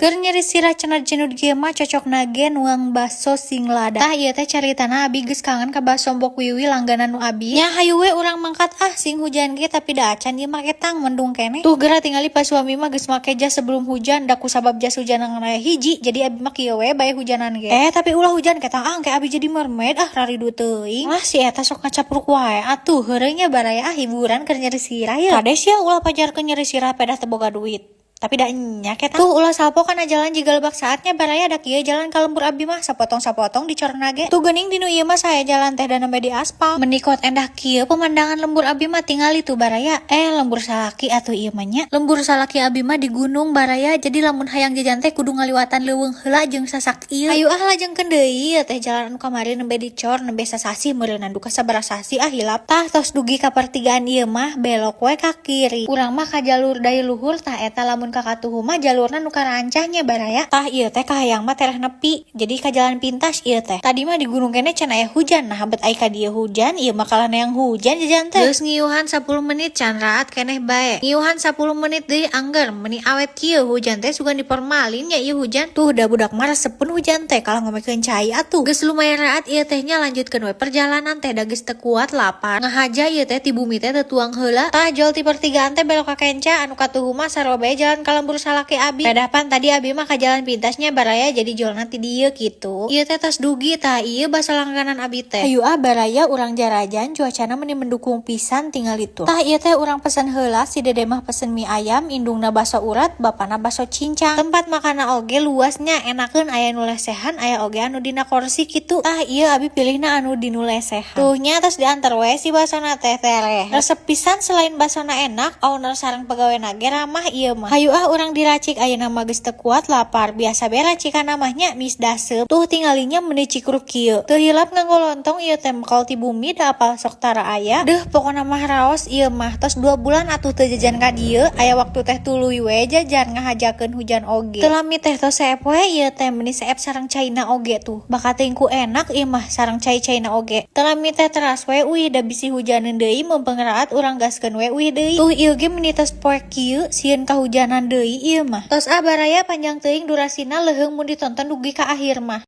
Keur nyeri sirah cenah jenud kieu mah cocokna ge nuang baso sing lada. Tah ieu teh caritana abi geus kangen ka baso Mbok Wiwi langganan nu abi. Nya hayu we urang mangkat sing hujan ge tapi da acan ieu make tang mendung keneh. Tuh geura tingali pas suami mah geus make jas sebelum hujan da kusabab jas hujanan aya hiji jadi abi mah kieu we bae hujanan ge. Tapi ulah hujan ke tang ke abi jadi mermaid raridu teuing. Lah si eta sok ngacapruk wae atuh heureung nya baraya hiburan keur nyeri sirah ye. Kades ya ulah pajarkeun nyeri sirah pedah teu boga duit. Tapi da nya eta tuh ulah salpo kana jalan jiga lebak saatnya baraya da kieu jalan ka lembur abi mah sapotong-sapotong dicorna ge. Tuh geuning dinu ieu mah saya jalan teh da nembe di aspal. Menikot endah kieu pemandangan lembur abi mah tingali tuh baraya. Lembur salaki atuh ieu mah nya. Lembur salaki abi mah di gunung baraya jadi lamun hayang jajan teh kudu ngaliwatan leuweung heula jeung sasak ieu. Ayu lajengkeun deui teh jalan anu kamari nembe dicor nembe sasasi meureunan duka sabaraha sasi hilap. Tah tos dugi ka pertigaan ieu mah belok we ka kiri. Urang mah ka jalur dai luhur tah eta lamun kakatuh mah jalurna nu karancahnya baraya. Tah ieu teh kahayang mah tereh nepi. Jadi ka jalan pintas ieu teh. Tadi mah di gunung kene can aya hujan. Nah habet ai ka dieu hujan, ieu mah kalana yang hujan jajan teh. Geus ngiuhan 10 menit can raat keneh bae. Ngiuhan 10 menit deui angger meuni awet kieu hujan teh sugan dipermalin nya ieu hujan. Tuh da budak mah resepkeun hujan teh kalah ngomekeun cai atuh. Geus lumayan raat ieu teh nya lanjutkeun we perjalanan teh da geus teu kuat lapar. Ngahaja ieu teh ti bumi teh teu tuang heula. Tah jol ti pertigaan teh belok ka kenca anu katuhu mah sarobe jalan ka lembur salaki abi. Pedapan tadi abi mah ka jalan pintasnya baraya jadi jolna ti dieu kitu. Ieu teh tos dugi tah ieu basa langganan abi teh. Hayu baraya urang jarajan cuacana meuni mendukung pisan tinggal itu. Tah ieu teh urang pesen heula si dede mah pesen mie ayam, indungna baso urat, bapana baso cincang. Tempat makanna oge luasnya enakeun aya nu lesehan, aya oge anu dina kursi kitu. Tah ieu abi pilihna anu dinu lesehan. Tuh nya tos diantar we si basona teh tereh. Resep pisan selain basona enak, owner sareng pegawena ge ramah ieu mah. Hayu urang diracik ayeuna mah geus teu kuat lapar. Biasa bae racikan namanya mis daseup. Tuh tingalinya meuni cikruk kieu. Teu hilap nganggo lontong ieu teh mekal ti bumi da apal sok tara aya. Deuh pokona mah raos ieu mah. Tos 2 bulan atuh teu jajan ka dieu. Aya waktu teh tuluy we jajan ngahajakeun hujan oge. Teu lami teh tos seep we ieu teh meuni seep sareng caina oge tuh. Baka teuing ku enak ieu mah sareng cai-caina oge. Teu lami teh teras we da bisi hujaneun deui mumpung raat urang gaskeun we deui. Tuh ieu ge meuni tos poe kieu sieun kahujanan deui ieu mah. Tos baraya panjang teuing durasina leuheung mun ditonton dugi ka akhir mah.